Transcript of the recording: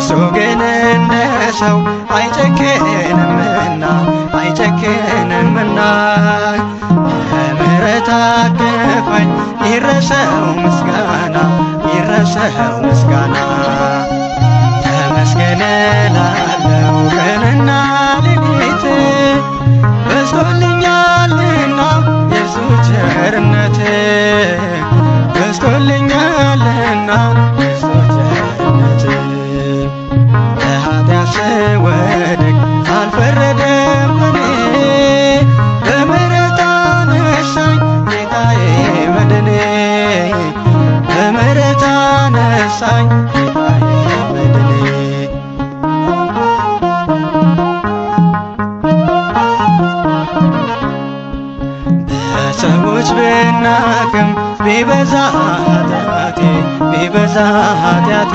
እርሱ ግን እንደ ሰው አይጨክንምና አይጨክንምና በምሕረት አቀፋኝ ይድረሰው ምስጋና ይድረሰው ምስጋና። ተመስገን እላለሁ ቀንና ሌሊት በዝቶልኛልና የሱ ቸርነት በዝቶልኛልና የሱ ቸርነት። በኃጢአት ስወድቅ አልፈረደም በኔ በምሕረት አነሳኝ ጌታዬ መድኔ በምሕረት አነሳኝ ጌታዬ መድኔ። በሰዎች ብናቅም ቢበዛ ኃጢአቴ